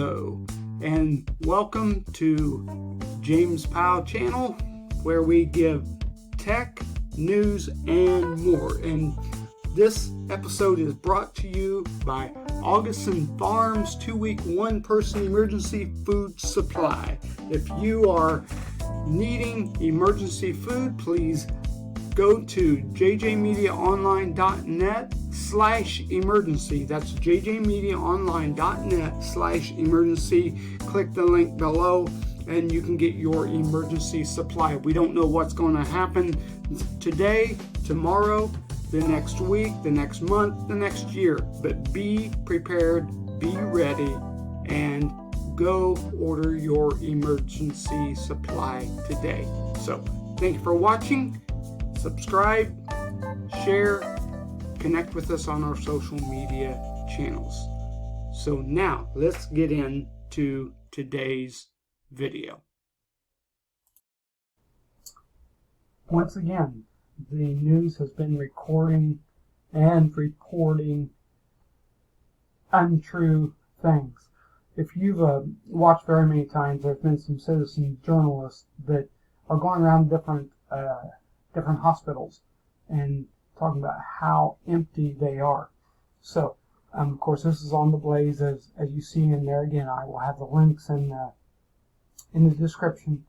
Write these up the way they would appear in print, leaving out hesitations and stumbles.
Hello, and welcome to James Powell channel, where we give tech, news, and more. And this episode is brought to you by Augustin Farms 2-week 1-person emergency food supply. If you are needing emergency food, please go to jjmediaonline.net/emergency. That's jjmediaonline.net/emergency. Click the link below and you can get your emergency supply. We don't know what's going to happen today, tomorrow, the next week, the next month, the next year. But be prepared, be ready, and go order your emergency supply today. So, thank you for watching. Subscribe, share, connect with us on our social media channels. So now, let's get into today's video. Once again, the news has been recording and reporting untrue things. If you've watched very many times, there's been some citizen journalists that are going around different hospitals and talking about how empty they are. So, of course, this is on the Blaze, as you see in there. Again, I will have the links in the description.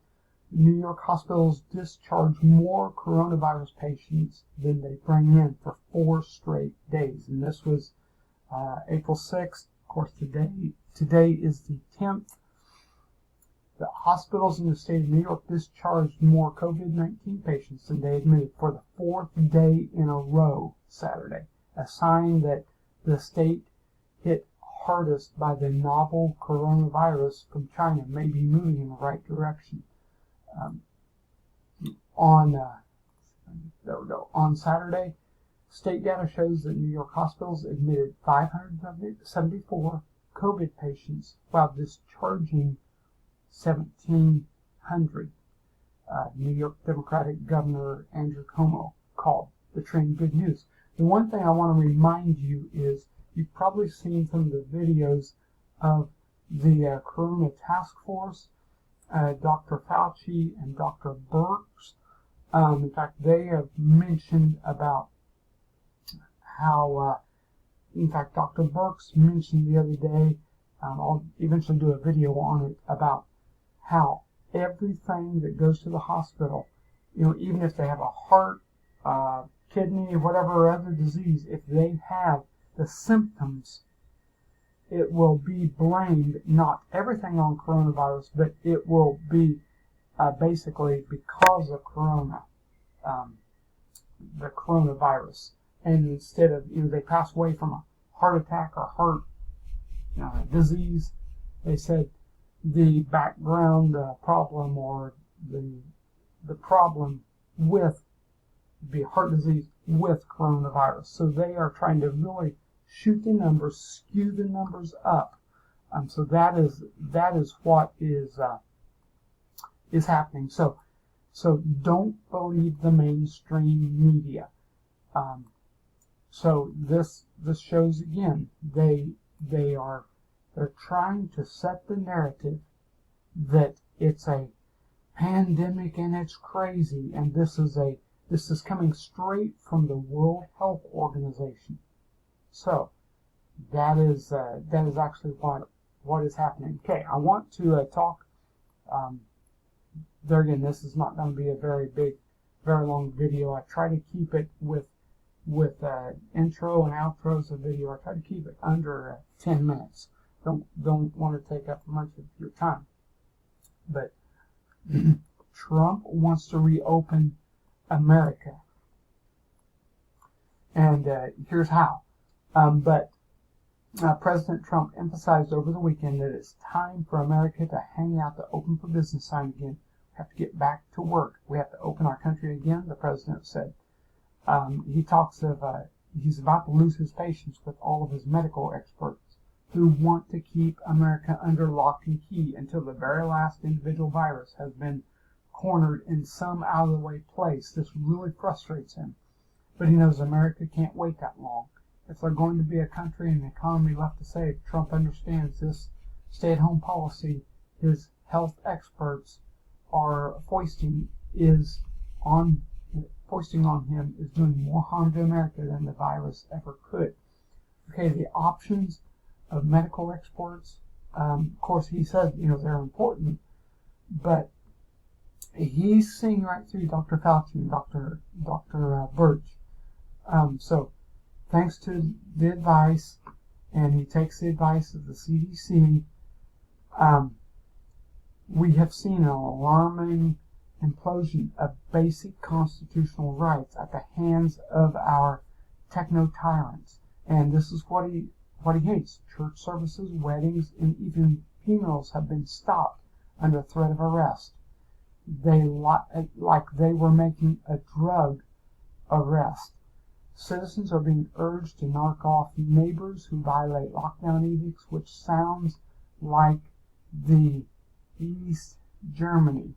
New York hospitals discharge more coronavirus patients than they bring in for 4 straight days. And this was April 6th. Of course, today is the 10th. The hospitals in the state of New York discharged more COVID-19 patients than they admitted for the 4th day in a row Saturday, a sign that the state hit hardest by the novel coronavirus from China may be moving in the right direction. On Saturday, state data shows that New York hospitals admitted 574 COVID patients while discharging 1,700. New York Democratic Governor Andrew Cuomo called the trend good news. The one thing I want to remind you is you've probably seen some of the videos of the Corona Task Force, Dr. Fauci and Dr. Birx. In fact, they have mentioned about how, in fact, Dr. Birx mentioned the other day, I'll eventually do a video on it, about how everything that goes to the hospital, even if they have a heart, kidney, whatever other disease, if they have the symptoms, it will be blamed, not everything on coronavirus, but it will be basically because of the coronavirus. And instead of, they pass away from a heart attack or heart disease, they said the background problem or the problem with the heart disease with coronavirus. So they are trying to really shoot the numbers, skew the numbers up. So that is what is happening. So don't believe the mainstream media. So this shows again they're trying to set the narrative that it's a pandemic and it's crazy, and this is coming straight from the World Health Organization. So that is actually what is happening. Okay, I want to talk. There again, this is not going to be a very long video. I try to keep it with intro and outros of video. I try to keep it under 10 minutes. Don't want to take up much of your time. But Trump wants to reopen America, and here's how. But President Trump emphasized over the weekend that it's time for America to hang out the open for business sign again. We have to get back to work. We have to open our country again, the president said. He talks of he's about to lose his patience with all of his medical experts who want to keep America under lock and key until the very last individual virus has been cornered in some out-of-the-way place. This really frustrates him. But he knows America can't wait that long. If they're going to be a country and an economy left to save, Trump understands this stay-at-home policy his health experts are foisting on him is doing more harm to America than the virus ever could. Okay, the options of medical experts, of course, he says they're important, but he's seeing right through Dr. Fauci and Dr. Birch. So thanks to the advice, and he takes the advice of the CDC, we have seen an alarming implosion of basic constitutional rights at the hands of our techno-tyrants. And this is what he hates. Church services, weddings, and even funerals have been stopped under threat of arrest. They like they were making a drug arrest. Citizens are being urged to knock off neighbors who violate lockdown edicts, which sounds like the East Germany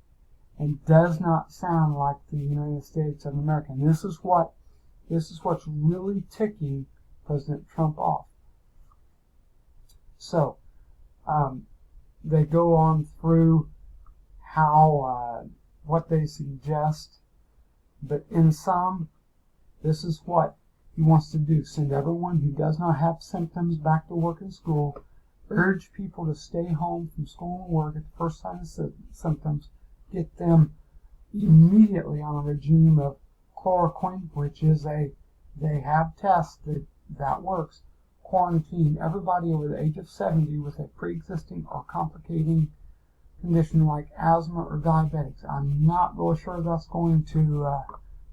and does not sound like the United States of America. And this is what's really ticking President Trump off. So they go on through how what they suggest, but in sum, this is what he wants to do: send everyone who does not have symptoms back to work and school, urge people to stay home from school and work at the first sign of symptoms, get them immediately on a regime of chloroquine, which is they have tests that works. Quarantine everybody over the age of 70 with a pre-existing or complicating condition like asthma or diabetics. I'm not really sure that's going to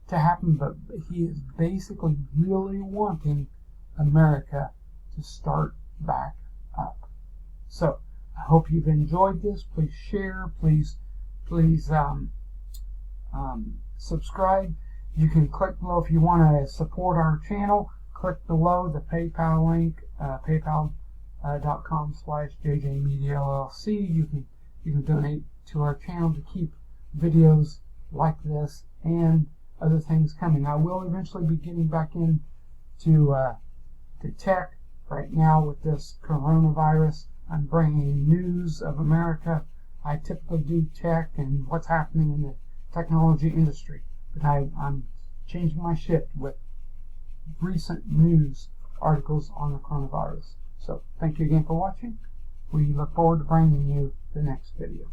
happen, but he is basically really wanting America to start back up. So I hope you've enjoyed this. Please share. Please subscribe. You can click below if you want to support our channel. Click below the PayPal link, paypal.com/JJMediaLLC. You can donate to our channel to keep videos like this and other things coming. I will eventually be getting back into to tech. Right now with this coronavirus, I'm bringing news of America. I typically do tech and what's happening in the technology industry, but I'm changing my shift with recent news articles on the coronavirus. So thank you again for watching. We look forward to bringing you the next video.